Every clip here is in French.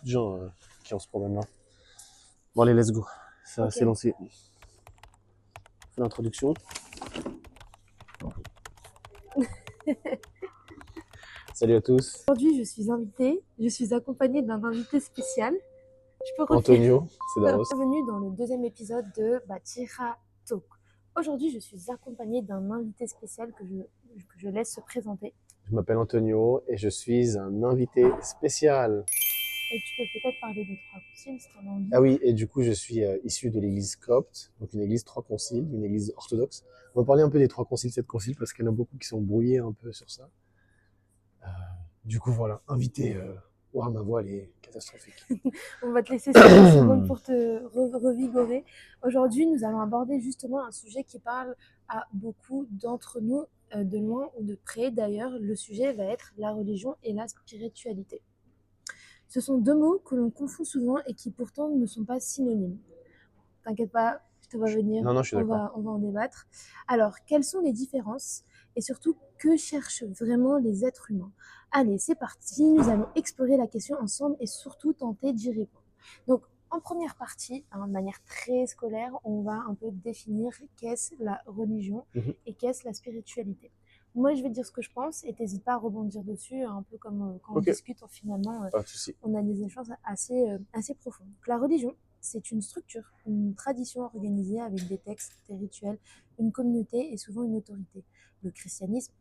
beaucoup de gens qui ont ce problème-là. Bon, allez, let's go. Ça, Ok. c'est lancé. Fais l'introduction. Salut à tous. Aujourd'hui, je suis accompagnée d'un invité spécial. Je peux refaire. Antonio, c'est Davos. Bienvenue dans le deuxième épisode de Batira Talk. Aujourd'hui, je suis accompagnée d'un invité spécial que je laisse se présenter. Je m'appelle Antonio et je suis un invité spécial. Et tu peux peut-être parler des trois conciles si tu en as envie. Ah oui, et du coup, je suis issu de l'église copte, donc une église trois conciles, une église orthodoxe. On va parler un peu des trois conciles, sept conciles, parce qu'il y en a beaucoup qui sont brouillés un peu sur ça. Du coup, voilà, invité. Ouah, ma voix, elle est catastrophique. On va te laisser 5 secondes pour te revigorer. Aujourd'hui, nous allons aborder justement un sujet qui parle à beaucoup d'entre nous, de loin ou de près. D'ailleurs, le sujet va être la religion et la spiritualité. Ce sont deux mots que l'on confond souvent et qui pourtant ne sont pas synonymes. T'inquiète pas, je te vois venir, Non, je suis d'accord. on va en débattre. Alors, quelles sont les différences et surtout, que cherchent vraiment les êtres humains? Allez, c'est parti, nous allons explorer la question ensemble et surtout tenter d'y répondre. Donc, en première partie, de manière très scolaire, on va un peu définir qu'est-ce la religion et qu'est-ce la spiritualité. Moi, je vais dire ce que je pense et t'hésites pas à rebondir dessus, un peu comme quand on discute, finalement, Pas de souci. on a des échanges assez profonds. Donc, la religion, c'est une structure, une tradition organisée avec des textes, des rituels, une communauté et souvent une autorité. Le christianisme,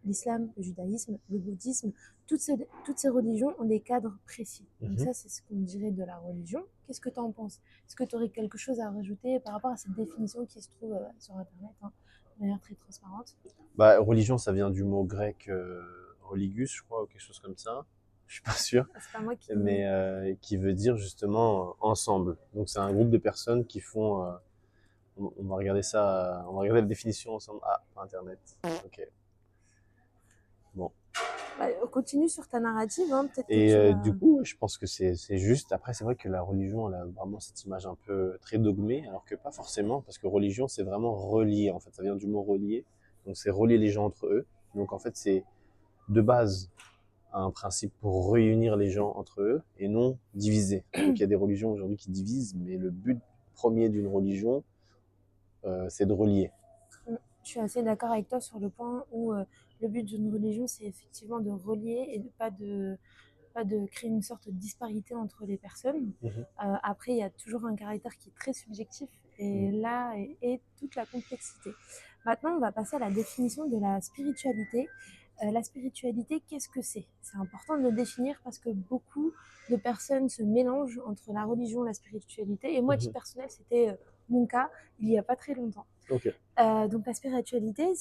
l'islam, le judaïsme, le bouddhisme, toutes ces religions ont des cadres précis. Donc ça, c'est ce qu'on dirait de la religion. Qu'est-ce que tu en penses? Est-ce que tu aurais quelque chose à rajouter par rapport à cette définition qui se trouve sur Internet, de manière très transparente? Bah, religion, ça vient du mot grec religius, je crois, ou quelque chose comme ça. Je suis pas sûr. C'est pas moi qui... Mais qui veut dire justement ensemble. Donc c'est un groupe de personnes qui font. On va regarder ça. On va regarder la définition ensemble. Ah, Internet. Ok. Bon. Bah, continue sur ta narrative, peut-être que Et tu vas... du coup, je pense que c'est juste. Après, c'est vrai que la religion, elle a vraiment cette image un peu très dogmée, alors que pas forcément, parce que religion, c'est vraiment relier. En fait, ça vient du mot relier. Donc c'est relier les gens entre eux. Donc en fait, c'est de base un principe pour réunir les gens entre eux et non diviser. Donc il y a des religions aujourd'hui qui divisent, mais le but premier d'une religion, c'est de relier. Je suis assez d'accord avec toi sur le point où le but d'une religion, c'est effectivement de relier et de pas de créer une sorte de disparité entre les personnes. Après, il y a toujours un caractère qui est très subjectif et là est toute la complexité. Maintenant, on va passer à la définition de la spiritualité. La spiritualité, qu'est-ce que c'est? C'est important de le définir parce que beaucoup de personnes se mélangent entre la religion et la spiritualité. Et moi, à titre personnel, c'était mon cas il n'y a pas très longtemps. Ok. Donc la spiritualité,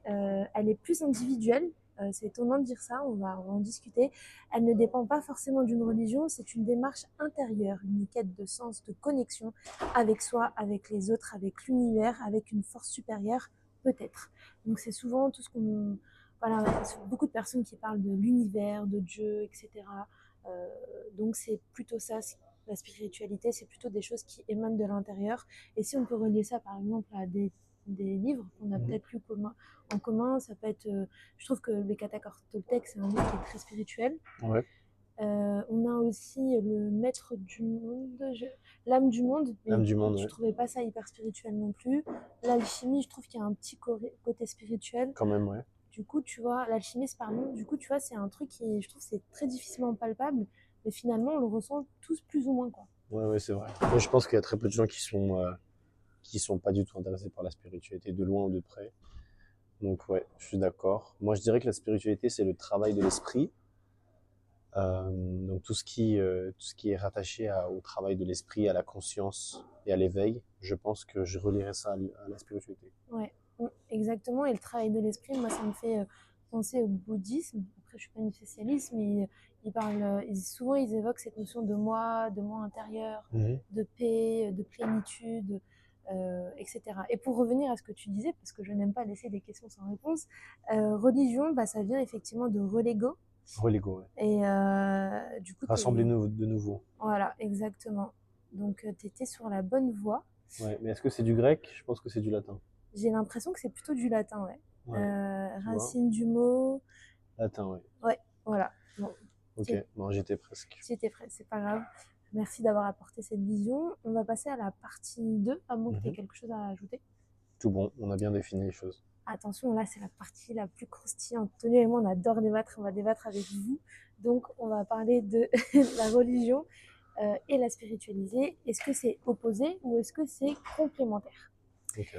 elle est plus individuelle. C'est étonnant de dire ça, on va en discuter. Elle ne dépend pas forcément d'une religion, c'est une démarche intérieure, une quête de sens, de connexion avec soi, avec les autres, avec l'univers, avec une force supérieure, peut-être. Donc c'est souvent tout ce qu'on... Voilà, beaucoup de personnes qui parlent de l'univers, de Dieu, etc. Donc c'est plutôt ça, la spiritualité, c'est plutôt des choses qui émanent de l'intérieur. Et si on peut relier ça par exemple à des livres qu'on a peut-être lu en commun, ça peut être... je trouve que les Catacores Toltec, c'est un livre qui est très spirituel. Ouais. On a aussi le Maître du Monde, l'âme du monde, mais L'âme du monde, je trouvais pas ça hyper spirituel non plus. L'alchimie, je trouve qu'il y a un petit côté spirituel. Quand même, ouais. Du coup, tu vois, l'alchimiste, pardon, du coup, tu vois, c'est un truc qui, je trouve, c'est très difficilement palpable, mais finalement, on le ressent tous plus ou moins, quoi. Ouais, c'est vrai. Moi, je pense qu'il y a très peu de gens qui sont pas du tout intéressés par la spiritualité, de loin ou de près. Donc ouais, je suis d'accord. Moi, je dirais que la spiritualité, c'est le travail de l'esprit. Donc tout ce qui est rattaché au travail de l'esprit, à la conscience et à l'éveil, je pense que je relierais ça à la spiritualité. Ouais, exactement. Et le travail de l'esprit, moi, ça me fait penser au bouddhisme. Après, je suis pas une spécialiste, mais ils parlent, souvent, ils évoquent cette notion de moi intérieur, de paix, de plénitude, etc. Et pour revenir à ce que tu disais, parce que je n'aime pas laisser des questions sans réponse, religion, bah, ça vient effectivement de relego. Relego, ouais. Et du coup, Rassembler de nouveau. Voilà, exactement. Donc, tu étais sur la bonne voie. Ouais, mais est-ce que c'est du grec? Je pense que c'est du latin. J'ai l'impression que c'est plutôt du latin, ouais. Ouais, Racine du mot. latin, ouais. Ouais, voilà. Bon. Ok, C'est bon, j'étais presque. C'était frais, c'est pas grave. Merci d'avoir apporté cette vision. On va passer à la partie 2, à moins que tu aies Mhm. quelque chose à ajouter. Tout bon, on a bien défini les choses. Attention, là, c'est la partie la plus croustillante. Tony et moi, on adore débattre, on va débattre avec vous. Donc, on va parler de la religion et la spiritualité. Est-ce que c'est opposé ou est-ce que c'est complémentaire? Ok.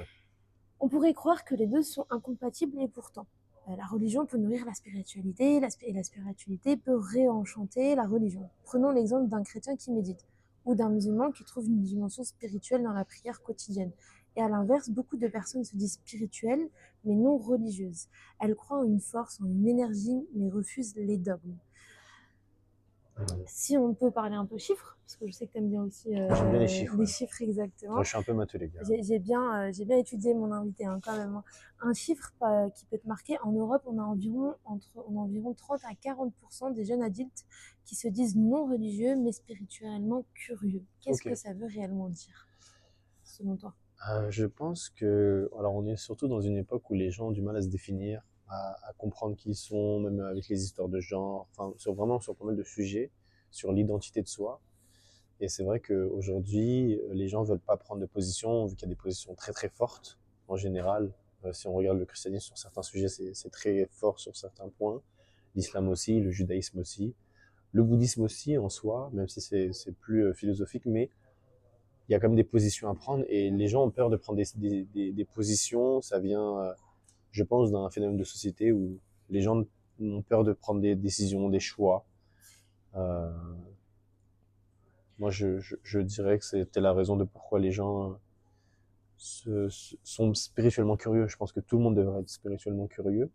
On pourrait croire que les deux sont incompatibles et pourtant. La religion peut nourrir la spiritualité et la spiritualité peut réenchanter la religion. Prenons l'exemple d'un chrétien qui médite ou d'un musulman qui trouve une dimension spirituelle dans la prière quotidienne. Et à l'inverse, beaucoup de personnes se disent spirituelles mais non religieuses. Elles croient en une force, en une énergie mais refusent les dogmes. Mhm. Si on peut parler un peu chiffres, parce que je sais que tu aimes bien aussi J'aime bien les chiffres, les ouais. chiffres Ouais, exactement. je suis un peu matheux, les gars. J'ai bien étudié mon invité hein, quand même, hein. Un chiffre qui peut te marquer, en Europe, on a environ 30 à 40% des jeunes adultes qui se disent non religieux mais spirituellement curieux. Qu'est-ce Ok. que ça veut réellement dire, selon toi? Je pense que, alors on est surtout dans une époque où les gens ont du mal à se définir, à comprendre qui ils sont, même avec les histoires de genre, enfin vraiment sur pas mal de sujets, sur l'identité de soi. Et c'est vrai qu'aujourd'hui, les gens veulent pas prendre de position, vu qu'il y a des positions très très fortes en général. Si on regarde le christianisme sur certains sujets, c'est très fort sur certains points. L'islam aussi, le judaïsme aussi, le bouddhisme aussi en soi, même si c'est plus philosophique, mais il y a quand même des positions à prendre et les gens ont peur de prendre des positions. Ça vient, je pense, d'un phénomène de société où les gens ont peur de prendre des décisions, des choix. Euh, Moi, je dirais que c'était la raison de pourquoi les gens sont spirituellement curieux. Je pense que tout le monde devrait être spirituellement curieux,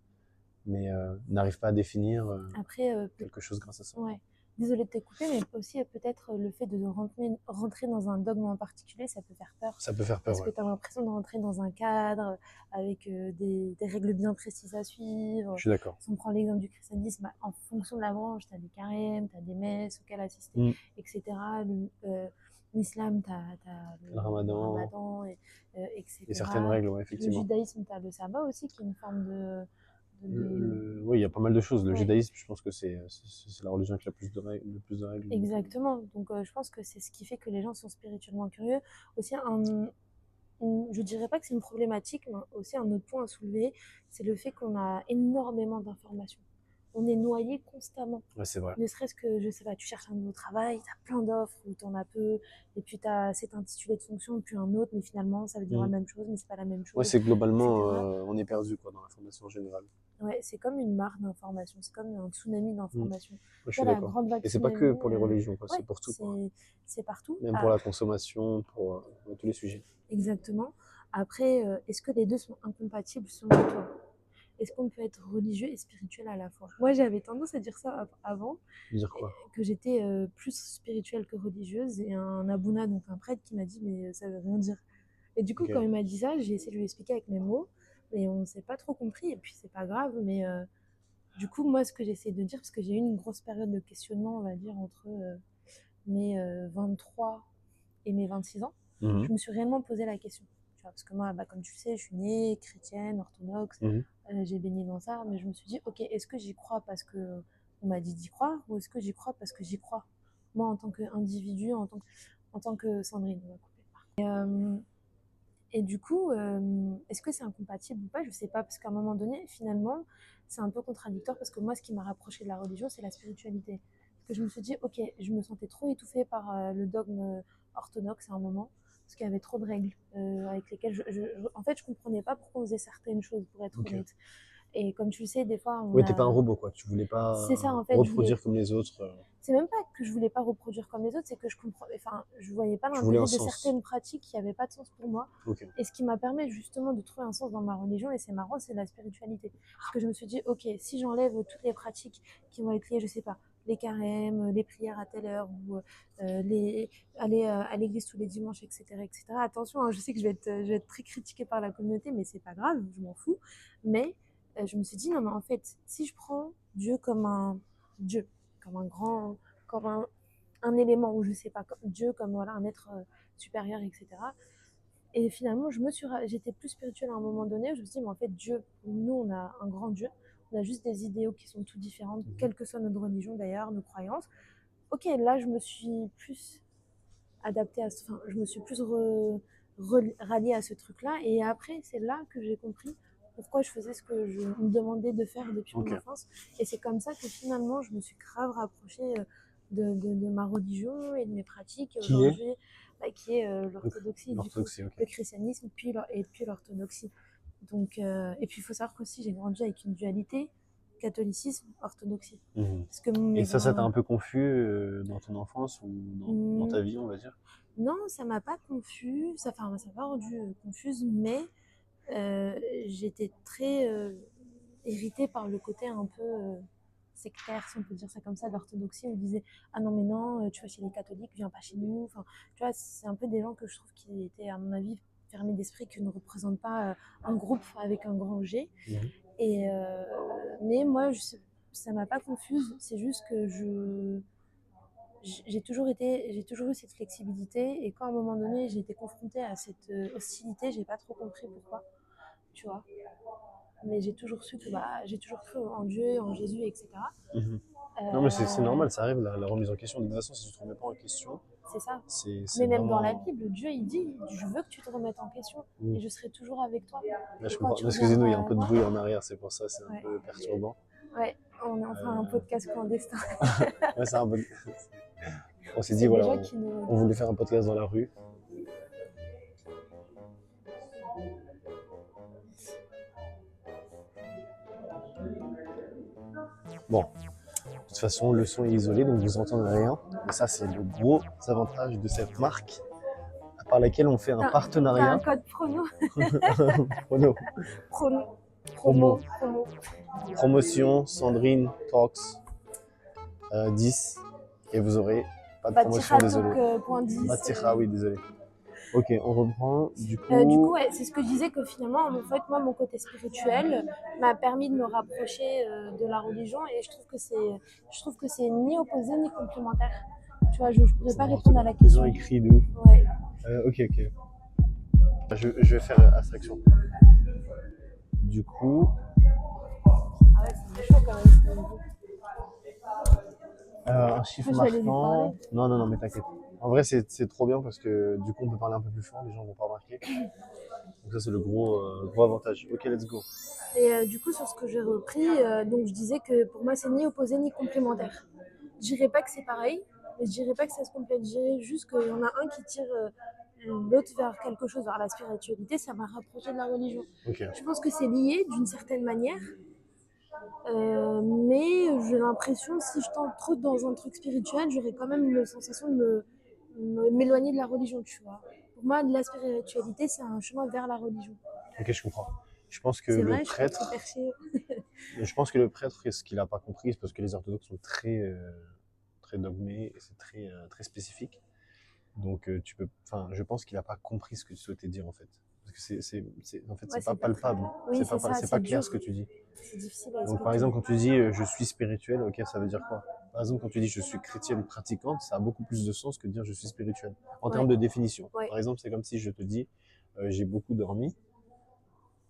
mais n'arrive pas à définir Après, quelque chose grâce à ça. ouais. Désolée de te couper, mais aussi peut-être le fait de rentrer dans un dogme en particulier, ça peut faire peur. Ça peut faire peur, Parce ouais. que tu as l'impression de rentrer dans un cadre avec des règles bien précises à Je suivre. suis d'accord. Si on prend l'exemple du christianisme, bah, en fonction de la branche, tu as des carèmes, tu as des messes auxquelles assister, Mm. etc. L'islam, tu as, Le le ramadan ramadan, et certaines etc. règles, ouais, Le effectivement. judaïsme, tu as le sabbat aussi, qui est une forme de- Oui, il y a pas mal de choses. Le Ouais, judaïsme, je pense que c'est la religion avec la plus de règles, le plus de règles. Donc, exactement. Donc, je pense que c'est ce qui fait que les gens sont spirituellement curieux. Aussi, je dirais pas que c'est une problématique, mais aussi un autre point à soulever, c'est le fait qu'on a énormément d'informations. On est noyé constamment. ouais, c'est vrai. Ne serait-ce que, je sais pas, tu cherches un nouveau travail, tu as plein d'offres ou tu en as peu, et puis tu as cet intitulé de fonction, puis un autre, mais finalement ça veut dire la Mm. même chose, mais c'est pas la même Ouais, chose, c'est globalement, etc. on est perdu quoi dans l'information générale. Ouais, c'est comme une mare d'informations, c'est comme un tsunami Mm. d'informations. Ouais, je Tu suis vois, la d'accord. grande vague Et c'est pas que tsunami, pour les religions, quoi. C'est ouais, pour tout, quoi. c'est partout. Même pour Ah, la consommation, pour tous les sujets. exactement. Après, est-ce que les deux sont incompatibles selon toi? Est-ce qu'on peut être religieux et spirituel à la fois? Moi, j'avais tendance à dire ça avant, Dire quoi? que j'étais plus spirituelle que religieuse, et un abouna, donc un prêtre, qui m'a dit, mais ça veut rien dire. Et du coup, quand Ok. il m'a dit ça, j'ai essayé de lui expliquer avec mes mots, mais on ne s'est pas trop compris, et puis c'est pas grave, mais du coup, moi, ce que j'essaie de dire, parce que j'ai eu une grosse période de questionnement, on va dire, entre mes 23 et mes 26 ans, Mhm. je me suis réellement posé la question. Tu vois, parce que moi, bah, comme tu le sais, je suis née chrétienne, orthodoxe, Mhm. j'ai baigné dans ça, mais je me suis dit, ok, est-ce que j'y crois parce que on m'a dit d'y croire, ou est-ce que j'y crois parce que j'y crois? Moi, en tant qu'individu, en tant que Sandrine, on va couper. Et du coup, est-ce que c'est incompatible ou pas? Je sais pas, parce qu'à un moment donné, finalement, c'est un peu contradictoire, parce que moi, ce qui m'a rapproché de la religion, c'est la spiritualité. Parce que je me suis dit, ok, je me sentais trop étouffée par le dogme orthodoxe à un moment, parce qu'il y avait trop de règles avec lesquelles en fait, je comprenais pas pourquoi on faisait certaines choses, pour être Ok. honnête. Et comme tu le sais, des fois, Ouais, t'es pas un robot, quoi. Tu voulais c'est pas ça, en fait, reproduire comme les autres. c'est même pas que je voulais pas reproduire comme les autres, c'est que je voyais pas Tu voulais un l'intérêt de sens. certaines pratiques qui n'avaient pas de sens pour moi. Ok. Et ce qui m'a permis justement de trouver un sens dans ma religion, et c'est marrant, c'est la spiritualité. Parce que je me suis dit, ok, si j'enlève toutes les pratiques qui vont être liées, je sais pas, les carèmes, les prières à telle heure, ou aller à l'église tous les dimanches, etc., etc. Attention, hein, je sais que je vais être très critiquée par la communauté, mais c'est pas grave, je m'en fous. Mais je me suis dit, non, mais en fait, si je prends Dieu comme un Dieu, comme un grand, comme un élément, ou je sais pas, comme Dieu, comme voilà, un être supérieur, etc. Et finalement, j'étais plus spirituelle à un moment donné. Je me suis dit, mais en fait, Dieu, nous, on a un grand Dieu. on a juste des idéaux qui sont tout différents, Mhm. quelle que soit notre religion d'ailleurs, nos croyances. Ok, là je me suis plus adaptée enfin, je me suis plus ralliée à ce truc-là, et après c'est là que j'ai compris pourquoi je faisais ce que je me demandais de faire depuis mon Ok. enfance, et c'est comme ça que finalement je me suis grave rapprochée de ma religion et de mes pratiques, et Qui est aujourd'hui, qui est l'orthodoxie, du coup, l'orthodoxie, ok. le christianisme, et puis l'orthodoxie. Donc, et puis il faut savoir qu'aussi j'ai grandi avec une dualité catholicisme, orthodoxie. Mhm. Parce que Et mes ça t'a grands... un peu confus dans ton enfance ou dans Hmm, ta vie, on va dire? non, ça m'a pas confus, enfin, ça m'a rendu confuse, mais euh, j'étais très irritée par le côté un peu sectaire, si on peut dire ça comme ça, de l'orthodoxie. On disait, ah non, mais non, tu vas chez les catholiques, viens pas chez nous. Enfin, tu vois, c'est un peu des gens que je trouve qui étaient, à mon avis, fermés d'esprit, qui ne représentent pas un groupe avec un grand G. Mhm. Et, mais moi, ça m'a pas confuse, c'est juste que j'ai toujours eu cette flexibilité, et quand à un moment donné j'ai été confrontée à cette hostilité, j'ai pas trop compris pourquoi, tu vois. Mais j'ai toujours su que j'ai toujours cru en Dieu, en Jésus, etc. Mhm. Non, mais c'est Euh, normal, ça arrive, la remise en question. De toute façon, si tu te remets pas en question, c'est ça. c'est Mais même dans la vraiment. Bible, Dieu il dit, je veux que tu te remettes en question Mhm. et je serai toujours avec toi. Là, Et je quand comprends. tu Excusez-nous, il y a reviendras un à peu de moi, bruit en arrière, c'est pour ça, c'est un ouais, peu perturbant. ouais, on est enfin un Euh, podcast clandestin. Ouais, c'est un peu. On s'est dit, C'est des voilà, gens qui nous on voulait regardent. faire un podcast dans la rue. Bon, de toute façon, le son est isolé, donc vous entendez rien. Et ça, c'est le gros avantage de cette marque, par laquelle on fait un T'as partenariat. un code promo, Prono, promo, promo, promo. promotion, Sandrine Talks 10. Et vous aurez pas de promotion, désolé. Point 10. Batira, oui, désolé. Ok, on reprend. Du Du coup, coup, ouais, c'est ce que je disais, que finalement, en fait, moi, mon côté spirituel m'a permis de me rapprocher de la religion, et je trouve que c'est ni opposé ni complémentaire. Tu vois, je pourrais c'est pas n'importe répondre à quoi. la Ils ont question. écrit d'où. Ouais. Ok, ok. Je vais faire abstraction. Du coup, Ah ouais, c'est méchant quand même ce que je dis. un chiffre Je vais aller lui parler. marquant. Non, non, non, mais t'inquiète. En vrai, c'est trop bien parce que du coup, on peut parler un peu plus fort, les gens vont pas remarquer. Donc, ça, c'est le gros avantage. Ok, let's go. Et du coup, sur ce que j'ai repris, donc je disais que pour moi, c'est ni opposé ni complémentaire. Je dirais pas que c'est pareil, mais je dirais pas que ça se complète. Je dirais juste qu'il y en a un qui tire l'autre vers quelque chose, vers la spiritualité. Ça m'a rapproché de la religion. Ok. Je pense que c'est lié d'une certaine manière, mais j'ai l'impression, si je tente trop dans un truc spirituel, j'aurais quand même la sensation de m'éloigner de la religion, tu vois. Pour moi, la spiritualité, c'est un chemin vers la religion. Ok, je comprends. Je pense que C'est le vrai, je suis pas trop prêtre, perchée. je pense que le prêtre, ce qu'il a pas compris, c'est parce que les orthodoxes sont très dogmés et c'est très spécifique. Donc enfin, je pense qu'il a pas compris ce que tu souhaitais dire en fait. Parce que en fait, Ouais, c'est pas c'est pas très. palpable. Oui, c'est ça, C'est pas c'est clair dur. ce que tu dis. C'est difficile à Donc par expliquer. exemple, quand tu dis je suis spirituel, ok, ça veut dire quoi? Par exemple, quand tu dis je suis chrétienne pratiquante, ça a beaucoup plus de sens que de dire je suis spirituel. En termes Ouais, de définition. ouais, Par exemple, c'est comme si je te dis j'ai beaucoup dormi,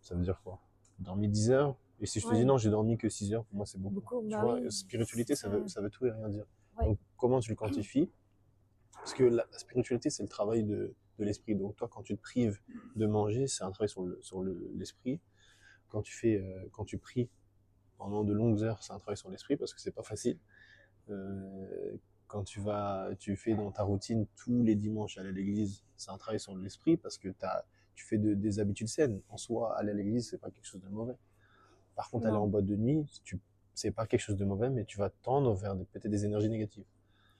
ça veut dire quoi? Dormi 10 heures. Et si je te dis ouais. non, j'ai dormi que 6 heures, pour moi c'est beaucoup. Beaucoup, Tu bah vois, oui. spiritualité, Ça... ça veut tout et rien dire. Ouais, Donc comment tu le quantifies? Parce que la spiritualité, c'est le travail de l'esprit. Donc toi, quand tu te prives de manger, c'est un travail sur l'esprit. Quand tu pries pendant de longues heures, c'est un travail sur l'esprit parce que c'est pas facile. Euh, quand tu fais dans ta routine tous les dimanches aller à l'église, c'est un travail sur l'esprit parce que tu fais des habitudes saines. En soi, aller à l'église, c'est pas quelque chose de mauvais. Par contre, aller en non. boîte de nuit, c'est pas quelque chose de mauvais, mais tu vas tendre vers peut-être des énergies négatives.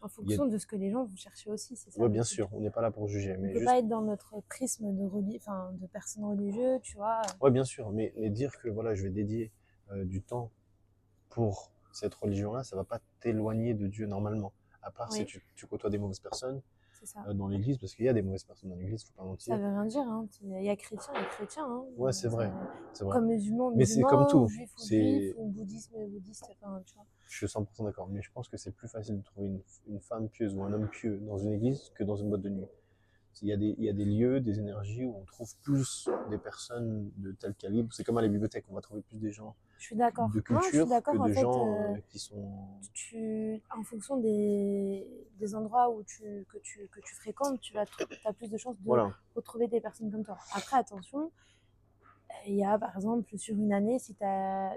En Il y a, fonction de ce que les gens vont chercher aussi, c'est ça ouais, le bien truc. sûr, on n'est pas là pour juger, On mais peut juste. pas être dans notre prisme enfin, de personnes religieuses, tu vois. Ouais, bien sûr, mais dire que voilà, je vais dédier du temps pour cette religion-là, ça va pas t'éloigner de Dieu normalement. À part si Oui, tu côtoies des mauvaises personnes c'est ça. dans l'église, parce qu'il y a des mauvaises personnes dans l'église, faut pas Ça mentir. veut rien dire, hein. Il y a chrétiens et chrétiens, hein. Ouais, c'est vrai, c'est vrai. Comme musulmans, Mais c'est comme musulmans, ou tout. juifs, ou juifs, C'est, ou bouddhisme, bouddhiste, enfin, tu vois. je suis 100% d'accord. Mais je pense que c'est plus facile de trouver une femme pieuse ou un homme pieux dans une église que dans une boîte de nuit. Il y a des lieux, des énergies où on trouve plus des personnes de tel calibre. C'est comme à la bibliothèque, on va trouver plus des gens Je suis d'accord. de Non, je suis culture que d'accord. En de fait, gens qui sont... en fonction des endroits que tu fréquentes, as plus de chances de Voilà. retrouver des personnes comme toi. Après, attention, il y a par exemple sur une année, si tu as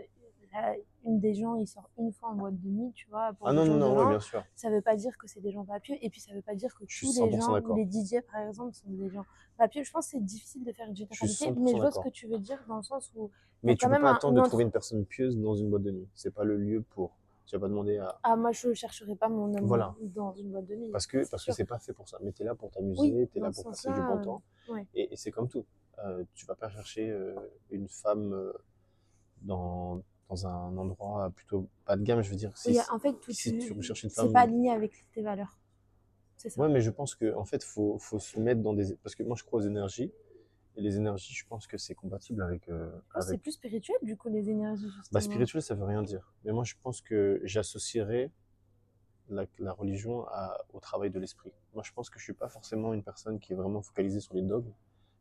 une des gens, il sort une fois en boîte de nuit, tu vois, pour Ah le non, non, jour de non, ouais, l'an, bien sûr. ça veut pas dire que c'est des gens pas pieux, et puis ça veut pas dire que Je suis tous les 100% gens, ou d'accord. les DJ par exemple, sont des gens pas pieux. Je pense que c'est difficile de faire une Je suis généralité, mais 100% je vois ce que d'accord. tu veux dire dans le sens où il y a Mais tu quand peux même pas attendre une de trouver entre... une personne pieuse dans une boîte de nuit. C'est pas le lieu pour. Tu vas pas demander à... Ah, moi, je chercherai pas mon homme Voilà. dans une boîte de nuit, c'est Parce que sûr. c'est pas fait pour ça. Mais t'es là pour Oui, t'amuser, t'es là dans ce pour passer du sens-là, bon temps. ouais. Et c'est comme tout. Tu vas pas chercher une femme dans, dans un endroit plutôt pas de gamme, je veux dire. Oui, en fait, Si tu recherches une c'est pas femme... aligné avec tes valeurs. C'est ça. Ouais, mais je pense que en fait, faut se mettre dans des... Parce que moi, je crois aux énergies. Et les énergies, je pense que c'est compatible avec... Je pense que c'est plus spirituel, du coup, les énergies, Bah, justement. spirituel, ça veut rien dire. Mais moi, je pense que j'associerais la religion au travail de l'esprit. Moi, je pense que je suis pas forcément une personne qui est vraiment focalisée sur les dogmes.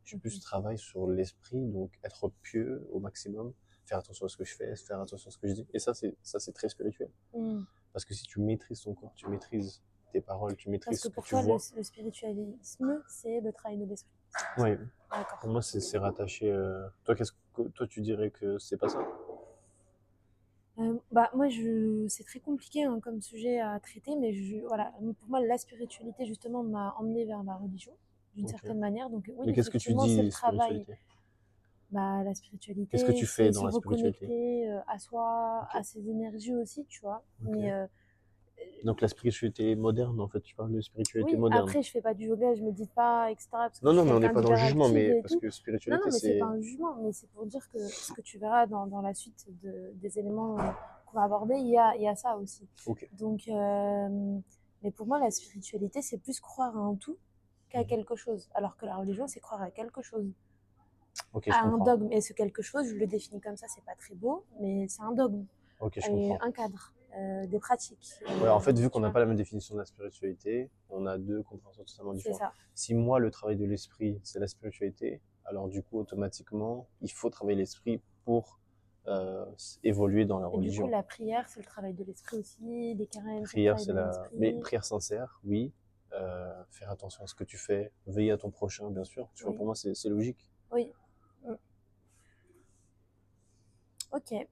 Je suis plus Mhm. travail sur l'esprit, donc être pieux au maximum, faire attention à ce que je fais, faire attention à ce que je dis. Et ça, c'est très spirituel. Mm. Parce que si tu maîtrises ton corps, tu maîtrises tes paroles, tu Parce maîtrises que ce que pour tu toi, vois. le spiritualisme, c'est le travail de l'esprit. Ouais. Pour D'accord. moi, c'est rattaché. Toi, toi, tu dirais que c'est pas ça? Bah, moi, c'est très compliqué hein, comme sujet à traiter, mais voilà, pour moi, la spiritualité, justement, m'a emmené vers la religion, d'une Ok. certaine manière. Donc, oui, Mais qu'est-ce que tu effectivement, c'est le dis travail. spiritualité? Bah, la Qu'est-ce que spiritualité, tu fais c'est dans se la spiritualité? reconnecter à soi, Ok. à ses énergies aussi, tu vois. Ok. Mais Donc la spiritualité moderne, en fait, tu parles de spiritualité oui, moderne. après, je fais pas du yoga, je médite pas, etc. Parce que Non, je non, suis mais on n'est quelqu'un pas dans le jugement, d'hyperactive mais et parce tout. que Non, non, spiritualité, mais c'est pas c'est... un jugement, mais c'est pour dire que ce que tu verras dans la suite des éléments qu'on va aborder, il y a ça aussi. Ok. Donc, mais pour moi, la spiritualité, c'est plus croire à un tout qu'à Mhm. quelque chose. Alors que la religion, c'est croire à quelque chose, Ok, je à un comprends. dogme. Et ce quelque chose, je le définis comme ça, c'est pas très beau, mais c'est un dogme, Ok, je et comprends. un cadre, des pratiques. Ouais, en fait, vu qu'on Tu n'a vois, pas la même définition de la spiritualité, on a deux compréhensions totalement c'est différentes. ça. Si moi, le travail de l'esprit, c'est la spiritualité, alors du coup, automatiquement, il faut travailler l'esprit pour évoluer dans la Et du coup, religion. la prière, c'est le travail de l'esprit aussi, les carèmes, c'est le Prière, travail c'est de la... Mais l'esprit. prière sincère, oui. Faire attention à ce que tu fais, veiller à ton prochain, bien sûr. Tu vois, Oui, pour moi, c'est logique. oui. Mm. Ok.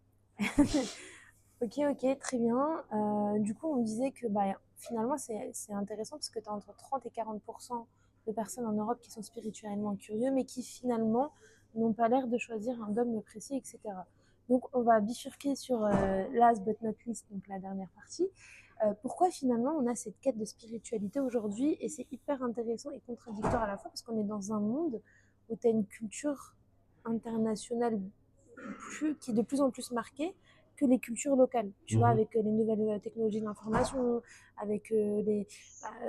Ok, ok, très bien. Du coup, on disait que bah, finalement, c'est intéressant parce que tu as entre 30 et 40% de personnes en Europe qui sont spirituellement curieux, mais qui finalement n'ont pas l'air de choisir un dogme précis, etc. Donc, on va bifurquer sur last but not least, donc la dernière partie. Pourquoi finalement on a cette quête de spiritualité aujourd'hui? Et c'est hyper intéressant et contradictoire à la fois parce qu'on est dans un monde où tu as une culture internationale qui est de plus en plus marquée que les cultures locales, tu vois, Mhm. avec les nouvelles technologies de l'information, avec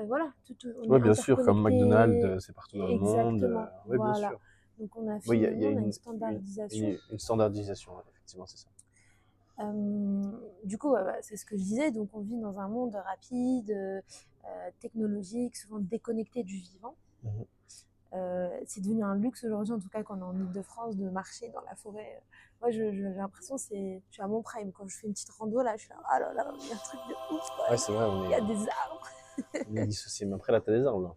voilà, on Ouais, est bien sûr, comme McDonald's, interconnectés, c'est partout dans le monde. exactement, Ouais, bien voilà. sûr. Donc on a Oui, finalement on a une une, standardisation. une standardisation, ouais, effectivement, c'est ça. Du coup, ouais, bah, c'est ce que je disais, donc on vit dans un monde rapide, technologique, souvent déconnecté du vivant. Mhm. C'est devenu un luxe aujourd'hui, en tout cas quand on est en Ile-de-France, de marcher dans la forêt. Moi, j'ai l'impression que je suis à mon prime. Quand je fais une petite rando, là, je suis là, ah là là, il y a un truc de ouf, quoi. Ouais, c'est vrai, Il y a des arbres. on est dissocié. Mais après, là, t'as des arbres, là.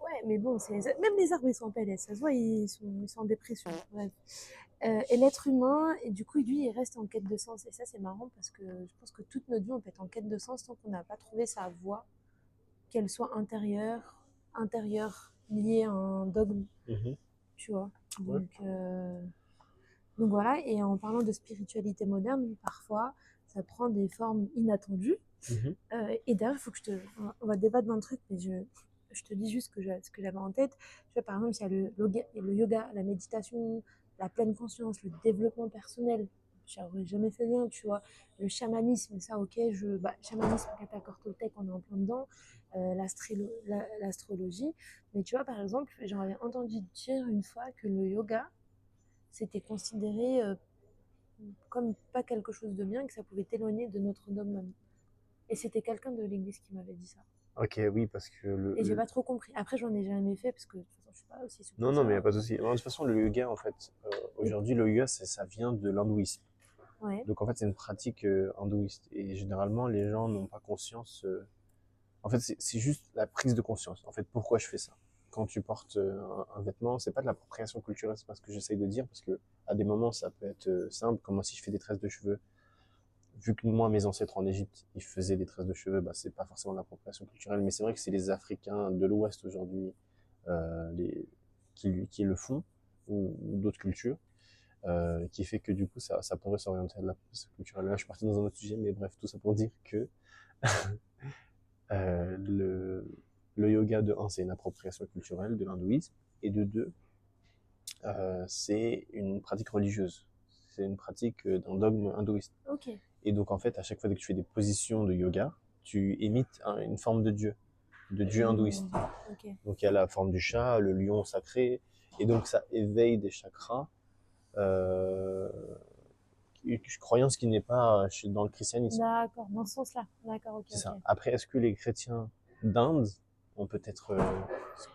Ouais, mais bon, même les arbres, ils sont en PLS. Ça se voit, ils sont en dépression. Bref. Et l'être humain, et du coup, lui, il reste en quête de sens. Et ça, c'est marrant parce que je pense que toute notre vie, on peut être en quête de sens tant qu'on n'a pas trouvé sa voie, qu'elle soit intérieure, liée à un dogme, Mhm. tu vois. Ouais. Donc voilà, et en parlant de spiritualité moderne, parfois, ça prend des formes inattendues. Mhm. Et d'ailleurs, il faut que on va débattre d'un truc, mais je te dis juste ce que j'avais en tête. Tu vois, par exemple, il y a le yoga, la méditation, la pleine conscience, le développement personnel. J'aurais jamais fait rien, tu vois. Le chamanisme, ça, ok, chamanisme, Kata-Kortotec, on est en plein dedans. L'astrologie. Mais tu vois, par exemple, j'avais entendu dire une fois que le yoga, c'était considéré comme pas quelque chose de bien, que ça pouvait t'éloigner de notre dogme. Et c'était quelqu'un de l'église qui m'avait dit ça. Ok, oui, parce que Et j'ai pas trop compris. Après, j'en ai jamais fait parce que de toute façon, je suis pas aussi souple Non, que non, mais il n'y a ça. pas de souci. De toute façon, le yoga, en fait, Et- aujourd'hui, le yoga, ça vient de l'hindouisme. Ouais. Donc en fait, c'est une pratique hindouiste. Et généralement, les gens n'ont pas conscience. En fait, c'est juste la prise de conscience. En fait, pourquoi je fais ça? Quand tu portes un vêtement, c'est pas de l'appropriation culturelle, c'est pas ce que j'essaye de dire, parce que à des moments, ça peut être simple, comme moi si je fais des tresses de cheveux. Vu que moi, mes ancêtres en Égypte, ils faisaient des tresses de cheveux, bah, c'est pas forcément de l'appropriation culturelle, mais c'est vrai que c'est les Africains de l'Ouest aujourd'hui les, qui le font, ou d'autres cultures, qui fait que du coup, ça pourrait s'orienter à de l'appropriation culturelle. Là, je suis parti dans un autre sujet, mais bref, tout ça pour dire que euh, le, le yoga, de un, c'est une appropriation culturelle de l'hindouisme, et de deux, c'est une pratique religieuse. C'est une pratique d'un dogme hindouiste. Ok. Et donc, en fait, à chaque fois que tu fais des positions de yoga, tu imites une forme de dieu hindouiste. Ok. Donc, il y a la forme du chat, le lion sacré, et donc ça éveille des chakras, euh, croyance qui n'est pas dans le christianisme. D'accord, dans ce sens-là. D'accord, ok, C'est ok. ça. Après, est-ce que les chrétiens d'Inde ont peut-être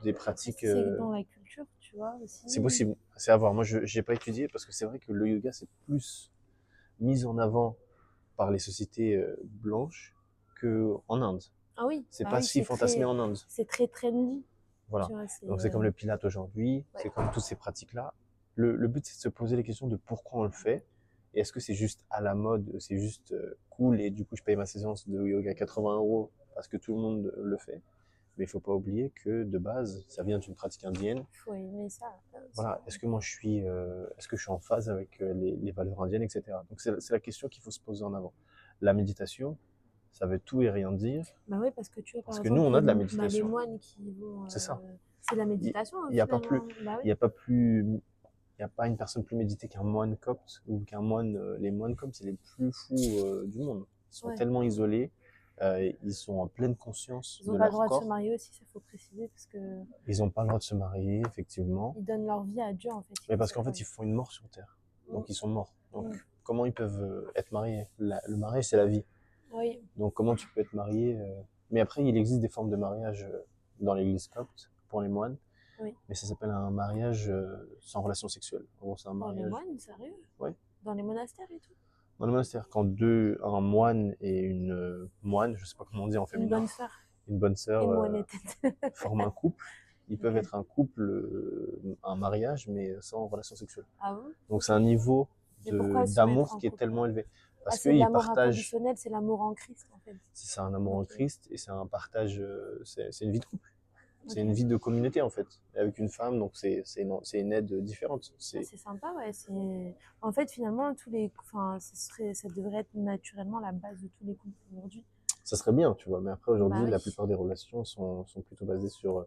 des Après, pratiques si c'est dans la culture, tu vois, aussi. C'est possible, c'est à voir. Moi, je n'ai pas étudié parce que c'est vrai que le yoga, c'est plus mis en avant par les sociétés blanches qu'en Inde. Ah oui, C'est bah pas oui, si fantasmé en Inde. c'est très trendy, Voilà. tu vois. Donc c'est comme le pilate aujourd'hui, Ouais. c'est comme toutes ces pratiques-là. Le but, c'est de se poser les questions de pourquoi on le fait. Et est-ce que c'est juste à la mode, c'est juste cool et du coup je paye ma séance de yoga 80 € parce que tout le monde le fait. Mais il faut pas oublier que de base, ça vient d'une pratique indienne. Il faut aimer ça. Voilà, est-ce que moi est-ce que je suis en phase avec les valeurs indiennes, etc. Donc c'est la question qu'il faut se poser en avant. La méditation, ça veut tout et rien dire. Bah oui, parce que tu vois, par Parce que nous, exemple, on a de la les méditation. moines qui vont. C'est ça. C'est de la méditation, Il n'y a pas finalement. plus, Bah il oui. y a pas plus, il n'y a pas une personne plus méditée qu'un moine copte ou qu'un moine. Les moines coptes, c'est les plus fous du monde. Ils sont Ouais. tellement isolés, ils sont en pleine conscience Ils de n'ont pas le leur droit de se corps. marier aussi, ça faut préciser, parce que Ils n'ont pas le droit de se marier, effectivement. ils donnent leur vie à Dieu, en fait. Mais parce qu'en fait, ils font une mort sur Terre. Donc ils sont morts. Donc comment ils peuvent être mariés? Le mariage, c'est la vie. Oui. Donc comment tu peux être marié Mais après, il existe des formes de mariage dans l'église copte pour les moines. Oui. Mais ça s'appelle un mariage sans relation sexuelle. En gros, c'est un Dans les mariage. moines, sérieux? Ouais. Dans les monastères et tout? Dans le monastère, quand un moine et une moine, je sais pas comment on dit en féminin, Une bonne sœur. une bonne sœur forment un couple. Ils peuvent Ok. être un couple, un mariage, mais sans relation sexuelle. Ah bon? Donc c'est un niveau Mais pourquoi se mettre d'amour en qui est couple? tellement élevé. Ah, Parce c'est qu'ils l'amour partagent, inconditionnel, c'est l'amour en Christ, en fait. c'est un amour en Ok. Christ et c'est un partage, c'est une vie de couple. C'est Ok. une vie de communauté en fait, avec une femme, donc c'est une aide différente. Ah, c'est sympa, ouais. En fait, finalement, enfin, ça devrait être naturellement la base de tous les couples aujourd'hui. Ça serait bien, tu vois, mais après aujourd'hui, Bah oui. la plupart des relations sont plutôt basées sur.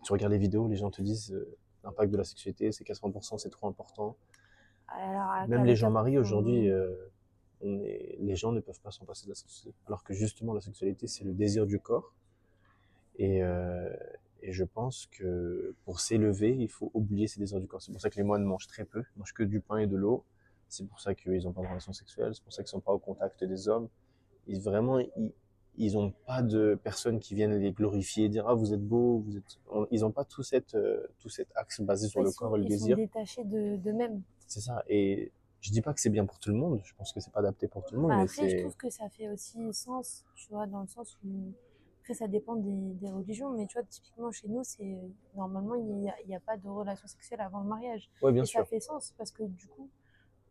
Tu regardes les vidéos, les gens te disent l'impact de la sexualité, c'est 80%, c'est trop important. Alors, Même les gens mariés aujourd'hui, les gens ne peuvent pas s'en passer de la sexualité. Alors que justement, la sexualité, c'est le désir du corps. Et, euh, et je pense que pour s'élever, il faut oublier ces désirs du corps. C'est pour ça que les moines mangent très peu, ils mangent que du pain et de l'eau. C'est pour ça qu'ils n'ont pas de relations sexuelles, c'est pour ça qu'ils ne sont pas au contact des hommes. Ils n'ont pas de personnes qui viennent les glorifier, dire ah vous êtes beau, ils n'ont pas tout cet axe basé sur le corps et le ils sont désir. détachés d'eux-mêmes. C'est ça. Et je dis pas que c'est bien pour tout le monde. Je pense que c'est pas adapté pour tout le monde, Bah, mais après, je c'est. trouve que ça fait aussi sens, tu vois, dans le sens où. Après, ça dépend des religions, mais tu vois, typiquement chez nous, normalement, il y a pas de relation sexuelle avant le mariage. Ouais, bien Et ça sûr. fait sens parce que du coup,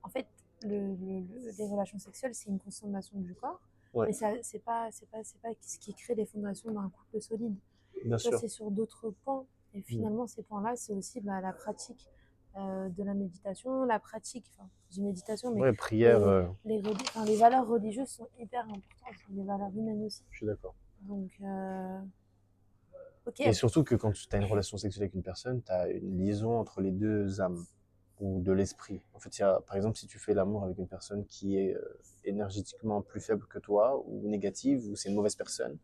en fait, les relations sexuelles, c'est une consommation du corps, Ouais, mais ça, c'est pas ce qui crée les fondations d'un couple solide. bien Ça, sûr. c'est sur d'autres points. Et finalement, ces points-là, c'est aussi la pratique de la méditation, la pratique, enfin, j'ai méditation, mais Ouais, prière, les valeurs religieuses sont hyper importantes, les valeurs humaines aussi. je suis d'accord. Donc, ok. Et surtout que quand tu as une relation sexuelle avec une personne, tu as une liaison entre les deux âmes ou de l'esprit. En fait, par exemple, si tu fais l'amour avec une personne qui est énergétiquement plus faible que toi ou négative ou c'est une mauvaise personne,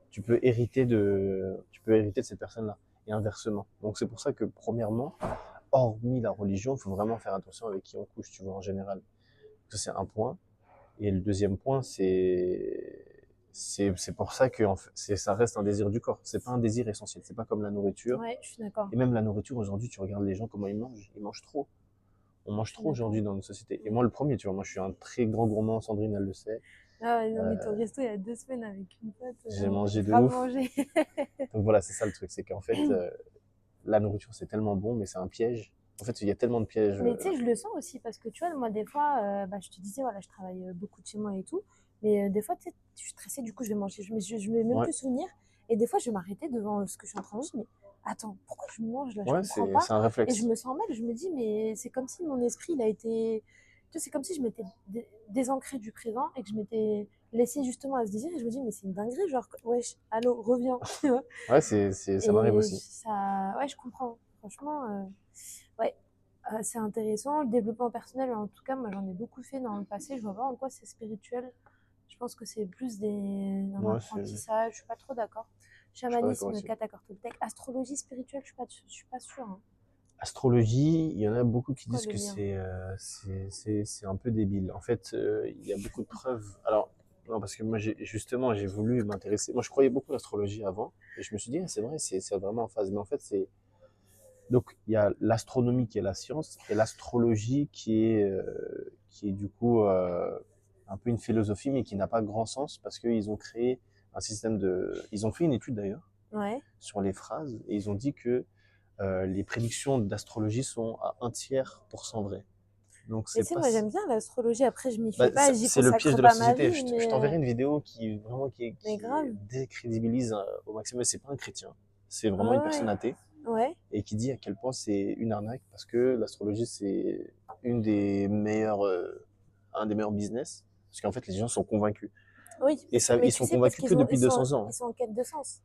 tu peux hériter de cette personne-là et inversement. Donc c'est pour ça que premièrement, hormis la religion, il faut vraiment faire attention avec qui on couche, tu vois, en général. Ça c'est un point. Et le deuxième point, c'est pour ça que ça reste un désir du corps. C'est pas un désir essentiel. C'est pas comme la nourriture. Ouais, je suis d'accord. Et même la nourriture aujourd'hui, tu regardes les gens comment ils mangent. Ils mangent trop. On mange trop D'accord. aujourd'hui dans notre société. Et moi, le premier, tu vois, moi, je suis un très grand gourmand, Sandrine, elle le sait. Ah ouais, on était au Euh, resto il y a 2 semaines avec une pote, j'ai on a mangé de grave ouf. mangé. Donc voilà, c'est ça le truc, c'est qu'en fait, la nourriture, c'est tellement bon, mais c'est un piège. En fait, il y a tellement de pièges. Mais tu sais, je le sens aussi parce que tu vois, moi, des fois, bah, je te disais, voilà, je travaille beaucoup de chez moi et tout. Mais des fois, tu sais, je suis stressée, du coup, je vais manger. Je vais même Ouais, plus souvenir. Et des fois, je vais m'arrêter devant ce que je suis en train de manger. Mais attends, pourquoi je mange là? Je ouais, comprends pas. c'est un Et je réflexe. me sens mal. Je me dis, mais c'est comme si mon esprit, il a été. Tu sais, c'est comme si je m'étais désancrée du présent et que je m'étais laissée justement à ce désir. Et je me dis, mais c'est une dinguerie. Genre, wesh, allô, reviens. Tu vois. Ouais, ça m'arrive Et aussi. ça. Ouais, je comprends. Franchement, ouais. C'est intéressant. Le développement personnel, en tout cas, moi j'en ai beaucoup fait dans le passé. Je vois pas en quoi c'est spirituel. Je pense que c'est plus un Moi, je apprentissage. Je suis pas trop d'accord. suis pas d'accord Chamanisme, aussi. kata, toltec, astrologie spirituelle, je suis pas sûre, hein. Astrologie, il y en a beaucoup C'est qui quoi disent le que lien? c'est un peu débile. En fait, il y a beaucoup de preuves. Alors, non, parce que moi, justement, j'ai voulu m'intéresser. Moi, je croyais beaucoup à l'astrologie avant, et je me suis dit, ah, c'est vrai, c'est vraiment en phase. Mais en fait, c'est donc il y a l'astronomie qui est la science, et l'astrologie qui est du coup un peu une philosophie, mais qui n'a pas grand sens parce qu'ils ont créé un système ils ont fait une étude d'ailleurs Ouais. sur les phrases, et ils ont dit que les prédictions d'astrologie sont à 1/3% vraies. Donc Mais c'est tu sais, pas. moi j'aime bien l'astrologie. Après, je m'y Bah, fie pas, j'y c'est le piège consacre de la pas ma société. vie, Je mais, t'enverrai une vidéo qui vraiment mais qui grave. décrédibilise au maximum. C'est pas un chrétien, c'est vraiment une Ouais, personne athée ouais. et qui dit à quel point c'est une arnaque parce que l'astrologie c'est une des meilleures, un des meilleurs business parce qu'en fait les gens sont convaincus Oui, et ça mais ils tu sont sais, parce convaincus que depuis 200 ans. ils Hein. sont en quête de sens.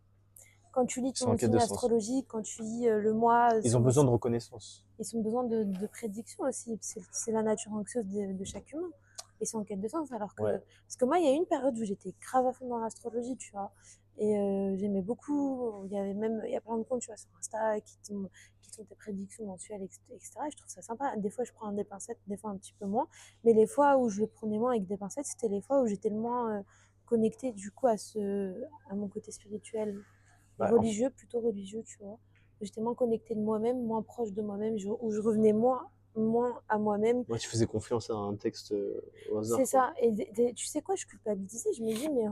Quand tu lis Ils sont en ton quête signe de sens. astrologique, quand tu lis le mois, Ils ont besoin de reconnaissance. ils ont besoin de prédiction aussi. C'est la nature anxieuse de chaque humain. Ils sont en quête de sens. Alors que. Ouais. Parce que moi, il y a eu une période où j'étais grave à fond dans l'astrologie, tu vois. Et j'aimais beaucoup. Il y avait même. Il y a plein de comptes, tu vois, sur Insta qui font des prédictions mensuelles, etc. Et je trouve ça sympa. Des fois, je prends des pincettes, des fois un petit peu moins. Mais les fois où je le prenais moins avec des pincettes, c'était les fois où j'étais le moins connectée, du coup, à mon côté spirituel et Bah, religieux, plutôt religieux, tu vois. J'étais moins connectée de moi-même, moins proche de moi-même, où je revenais moins à moi-même. moi tu faisais confiance à un texte au C'est hasard quoi. ça. Et tu sais quoi, je culpabilisais. Je me dis, mais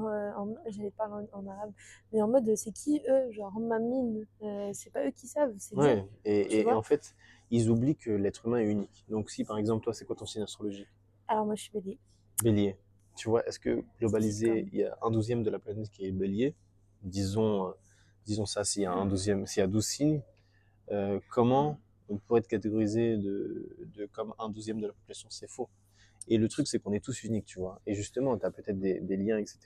j'allais parler en arabe, mais en mode, c'est qui eux? Genre, ma mine, c'est pas eux qui savent, c'est Dieu, Ouais, tu et vois. en fait, ils oublient que l'être humain est unique. Donc si par exemple, toi, c'est quoi ton signe astrologique? Alors, moi, je suis bélier, Bélier. Tu vois, est-ce que globalisé, Capricorne. il y a un douzième de la planète qui est bélier? Disons, disons ça, s'il y a un douzième, s'il y a 12 signes, comment on pourrait être catégorisé comme un douzième de la population? C'est faux. Et le truc, c'est qu'on est tous uniques, tu vois. Et justement, tu as peut-être des liens, etc.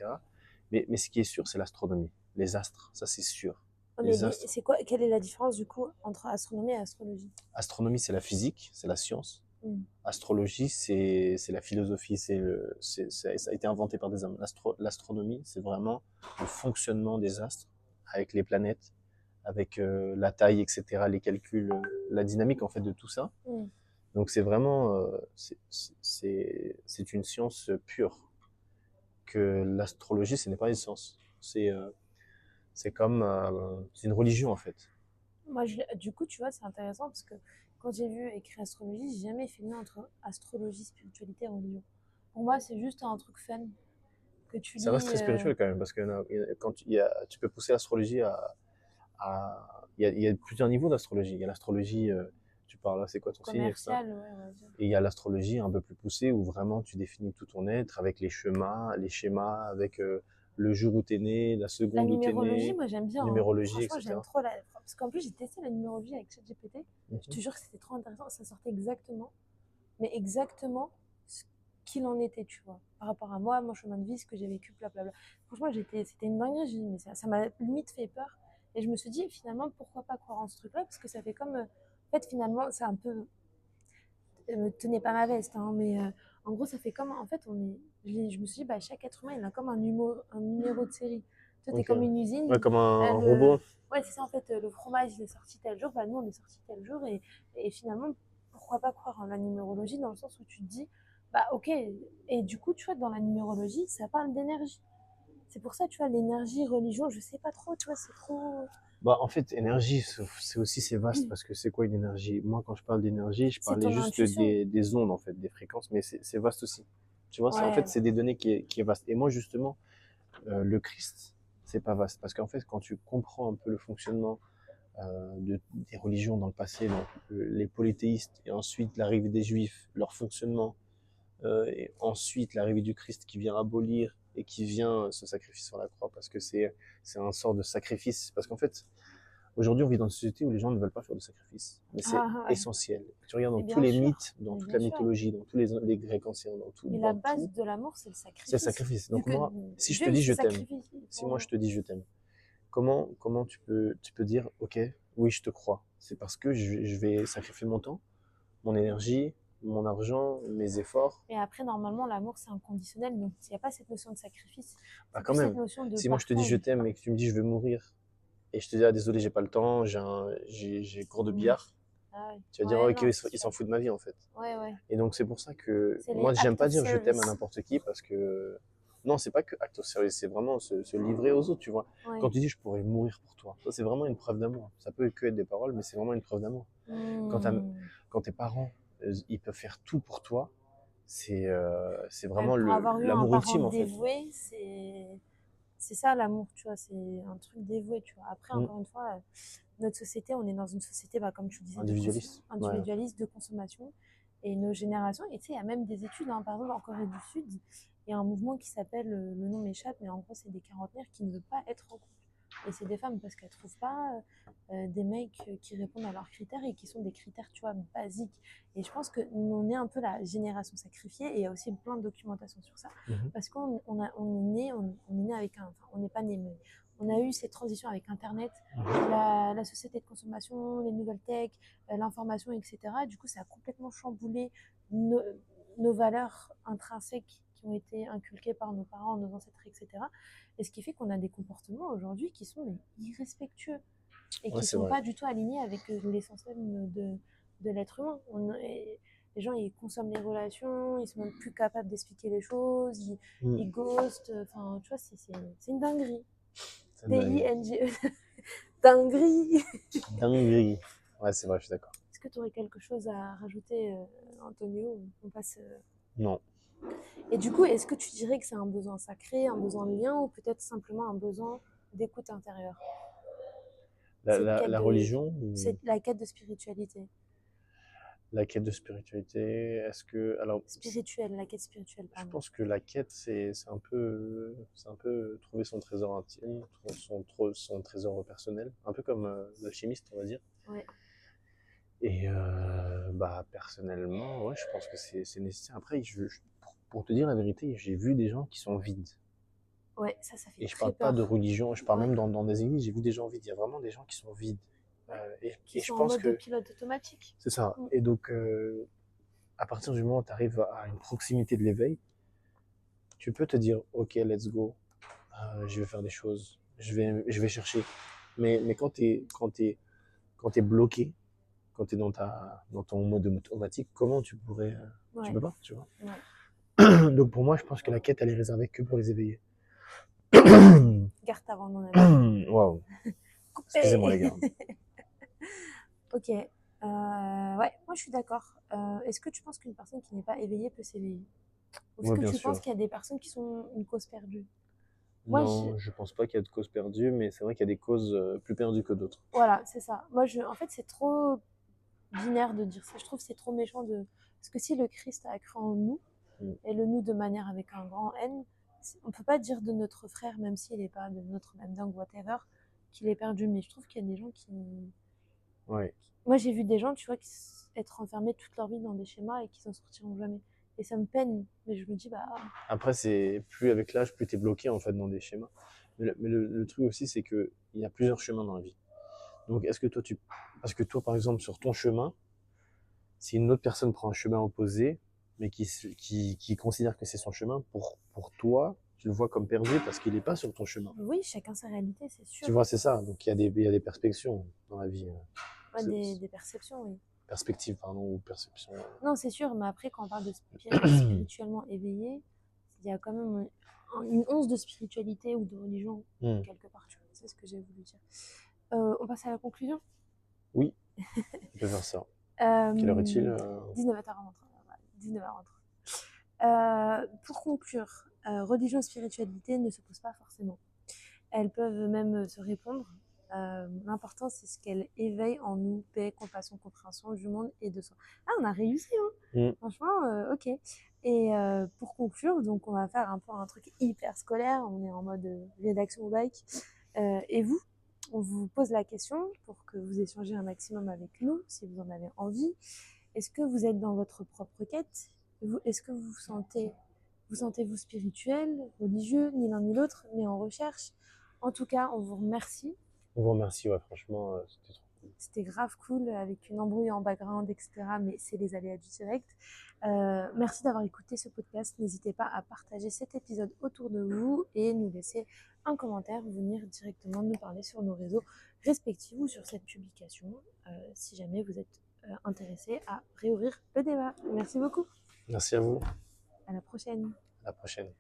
Mais ce qui est sûr, c'est l'astronomie. Les astres, ça c'est sûr. Oh, mais Les astres. c'est quoi, quelle est la différence, du coup, entre astronomie et astrologie? Astronomie, c'est la physique, c'est la science. Hmm. Astrologie, c'est la philosophie, ça a été inventé par des hommes. L'astronomie, c'est vraiment le fonctionnement des astres avec les planètes, avec la taille, etc., les calculs, la dynamique en fait de tout ça. Hmm. Donc c'est vraiment, c'est une science pure. Que l'astrologie, ce n'est pas une science. C'est comme, c'est une religion en fait. Moi, du coup, tu vois, c'est intéressant parce que quand j'ai vu écrire astrologie, j'ai jamais fait le lien entre astrologie, spiritualité et religion. Pour moi, c'est juste un truc fun que tu Ça reste lis. très spirituel quand même parce que quand tu peux pousser l'astrologie il y a plusieurs niveaux d'astrologie. Il y a l'astrologie, tu parles, c'est quoi ton signe, etc. Commercial, ouais, on va dire. Et il y a l'astrologie un peu plus poussée où vraiment tu définis tout ton être avec les schémas, avec le jour où tu es né, la La seconde où tu es numérologie, né, moi j'aime bien, hein. numérologie, Franchement, j'aime etc. trop la. Parce qu'en plus, j'ai testé la numérologie avec ChatGPT. Je Mhm. te jure que c'était trop intéressant. Ça sortait exactement, mais exactement ce qu'il en était, tu vois. Par rapport à moi, mon chemin de vie, ce que j'ai vécu, blablabla. Franchement, c'était une dinguerie. J'ai dit, mais ça m'a limite fait peur. Et je me suis dit, finalement, pourquoi pas croire en ce truc-là? Parce que ça fait comme. En fait, finalement, c'est un peu. Tenez pas ma veste, hein, mais en gros, ça fait comme. En fait, je me suis dit, bah, chaque être humain, il a comme un numéro de série. Toi, t'es Ok. comme une Ouais, usine. comme un Le, robot. ouais, c'est ça, en fait, le fromage, il est sorti tel jour, bah, nous, on est sorti tel jour. Et finalement, pourquoi pas croire en la numérologie dans le sens où tu te dis, bah, ok. Et du coup, tu vois, dans la numérologie, ça parle d'énergie. C'est pour ça, tu vois, l'énergie, religion, je sais pas trop, tu vois, c'est trop. Bah, en fait, énergie, c'est aussi c'est vaste parce que c'est quoi une énergie? Moi, quand je parle d'énergie, je C'est parlais ton juste intuition. des ondes en fait, des fréquences, mais c'est vaste aussi. Tu vois, en fait, Ouais. c'est des données qui est vaste. Et moi, justement, le Christ, c'est pas vaste parce qu'en fait, quand tu comprends un peu le fonctionnement des religions dans le passé, donc les polythéistes, et ensuite l'arrivée des Juifs, leur fonctionnement, et ensuite l'arrivée du Christ qui vient abolir et qui vient se sacrifier sur la croix parce que c'est un sort de sacrifice. Parce qu'en fait, aujourd'hui, on vit dans une société où les gens ne veulent pas faire de sacrifice, mais c'est Ah, ouais. essentiel. Tu regardes dans Mais tous bien les sûr. mythes, dans Mais toute bien la sûr. mythologie, dans tous les Grecs anciens, Mais la dans base tout, de l'amour, c'est le c'est le sacrifice. sacrifice. Vu Donc que moi, si je Dieu, te il dis s'est je t'aime, sacrifié si pour moi nous. je te dis je t'aime, comment tu peux dire, ok, oui, je te crois. C'est parce que je vais sacrifier mon temps, mon énergie, mon argent, mes efforts. Et après, normalement, l'amour, c'est inconditionnel. Donc, il n'y a pas cette notion de sacrifice. Bah C'est quand plus cette même, notion de si moi je te dis je partage. t'aime et que tu me dis je vais mourir, et je te dis ah désolé j'ai pas le temps, j'ai cours de Mm. billard, Ah ouais. tu vas dire Ouais, oh, ok non, c'est il sûr. s'en fout de ma vie en fait. Ouais, ouais. Et donc c'est pour ça que C'est les moi j'aime acts pas of dire je t'aime à service. n'importe qui parce que non c'est pas que acte of service, c'est vraiment se livrer aux autres, tu vois. Quand Ouais. tu dis je pourrais mourir pour toi, ça c'est vraiment une preuve d'amour. Ça peut que être des paroles, mais c'est vraiment une preuve d'amour. Quand, Mm. quand tes parents ils peuvent faire tout pour toi, c'est Ouais, vraiment pour avoir eu un l'amour parent ultime en fait. dévoué, c'est ça l'amour, tu vois, c'est un truc dévoué, tu vois. Après, Mm. encore une fois, notre société, on est dans une société, bah, comme tu le disais, Individualiste. Ouais. individualiste, de consommation. Et nos générations, et tu sais, il y a même des études, hein, par exemple, en Corée du Sud, il y a un mouvement qui s'appelle, le nom m'échappe, mais en gros, c'est des quarantenaires qui ne veulent pas être en couple. Et c'est des femmes parce qu'elles ne trouvent pas des mecs qui répondent à leurs critères et qui sont des critères, tu vois, basiques. Et je pense que nous, on est un peu la génération sacrifiée et il y a aussi plein de documentation sur ça. Mhm. Parce on est né avec un, enfin, on n'est pas né, mais on a eu cette transition avec Internet, la société de consommation, les nouvelles tech, l'information, etc. Du coup, ça a complètement chamboulé nos, nos valeurs intrinsèques qui ont été inculquées par nos parents, nos ancêtres, etc. Et ce qui fait qu'on a des comportements aujourd'hui qui sont irrespectueux et Ouais, qui ne c'est sont vrai. pas du tout alignés avec l'essence même de l'être humain. Les gens, ils consomment les relations, ils sont même plus capables d'expliquer les choses, Mm. ils ghostent. Enfin, tu vois, c'est une dinguerie. C'est dingue. D-I-N-G-E. Dinguerie. Dinguerie. Ouais, c'est vrai, je suis d'accord. Est-ce que tu aurais quelque chose à rajouter, Antonio? On passe. Non. Et du coup, est-ce que tu dirais que c'est un besoin sacré, un besoin de lien, ou peut-être simplement un besoin d'écoute intérieure? Cette quête La de, religion, c'est la quête de spiritualité. la quête de spiritualité, est-ce que. Alors, Spirituelle, la quête spirituelle, je pardon. pense que la quête, c'est un peu trouver son trésor intime, son trésor personnel, un peu comme l'alchimiste, on va dire. Ouais. Et bah, personnellement, ouais, je pense que c'est nécessaire. Après, pour te dire la vérité, j'ai vu des gens qui sont vides. Ouais, ça fait Et je très parle pas de peur. religion, je parle Ouais. même dans des églises, j'ai vu des gens vides. Il y a vraiment des gens qui sont vides. Ouais. Qui Et je sont en pense mode que pilote automatique. c'est ça. Mm. Et donc, à partir du moment où tu arrives à une proximité de l'éveil, tu peux te dire, ok, let's go, je vais faire des choses, je vais chercher. Mais quand t'es bloqué, quand t'es dans ton mode automatique, comment tu pourrais, tu Ouais. peux pas, tu vois. Ouais. Donc pour moi, je pense que la quête, elle est réservée que pour les éveillés. Garde avant mon ami. Waouh, excusez-moi les Coupé. gars. Ok. Ouais, moi je suis d'accord. Est-ce que tu penses qu'une personne qui n'est pas éveillée peut s'éveiller? Ou est-ce Moi, que bien tu penses sûr. qu'il y a des personnes qui sont une cause perdue? Moi, Non, je pense pas qu'il y a de causes perdues, mais c'est vrai qu'il y a des causes plus perdues que d'autres. voilà, c'est ça. Moi, en fait, c'est trop binaire de dire ça. Je trouve que c'est trop méchant de. Parce que si le Christ a cru en nous, Mm. et le nous de manière avec un grand N, on peut pas dire de notre frère, même s'il n'est pas de notre même dingue, whatever, qu'il est perdu. Mais je trouve qu'il y a des gens qui. Ouais. Moi, j'ai vu des gens, tu vois, être enfermés toute leur vie dans des schémas et qui s'en sortiront jamais. Et ça me peine. Mais je me dis, bah. Après, c'est plus avec l'âge, plus t'es bloqué en fait dans des schémas. Mais le truc aussi, c'est que il y a plusieurs chemins dans la vie. Donc, est-ce que toi, parce que toi, par exemple, sur ton chemin, si une autre personne prend un chemin opposé, mais qui considère que c'est son chemin, pour toi, tu le vois comme perdu parce qu'il n'est pas sur ton chemin. Oui, chacun sa réalité, c'est sûr. Tu vois, c'est ça. Donc, il y a des perspectives dans la vie. Ouais, des perceptions, oui. Perspectives, pardon, ou perceptions. Non, c'est sûr, mais après, quand on parle de spirituellement éveillé, il y a quand même une once de spiritualité ou de religion, Hmm. quelque part, tu vois. C'est ce que j'ai voulu dire. On passe à la conclusion. Oui, on peut faire ça. Euh, Quelle heure est-il 19h43. 19h43. Pour conclure, religion et spiritualité ne se posent pas forcément. Elles peuvent même se répondre. L'important, c'est ce qu'elles éveillent en nous, paix, compassion, compréhension du monde et de soi. Ah, on a réussi, hein. Franchement, ok. Et pour conclure, donc on va faire un peu un truc hyper scolaire. On est en mode rédaction au bac. Et vous, on vous pose la question pour que vous échangez un maximum avec nous, si vous en avez envie. Est-ce que vous êtes dans votre propre quête? Est-ce que vous sentez-vous spirituel, religieux, ni l'un ni l'autre, mais en recherche? En tout cas, on vous remercie. On vous remercie, ouais, franchement, c'était trop cool. C'était grave cool avec une embrouille en background, etc. Mais c'est les aléas du direct. Merci d'avoir écouté ce podcast. N'hésitez pas à partager cet épisode autour de vous et nous laisser un commentaire, venir directement nous parler sur nos réseaux respectifs ou sur cette publication si jamais vous êtes intéressé à réouvrir le débat. Merci beaucoup. Merci à vous. À la prochaine. À la prochaine.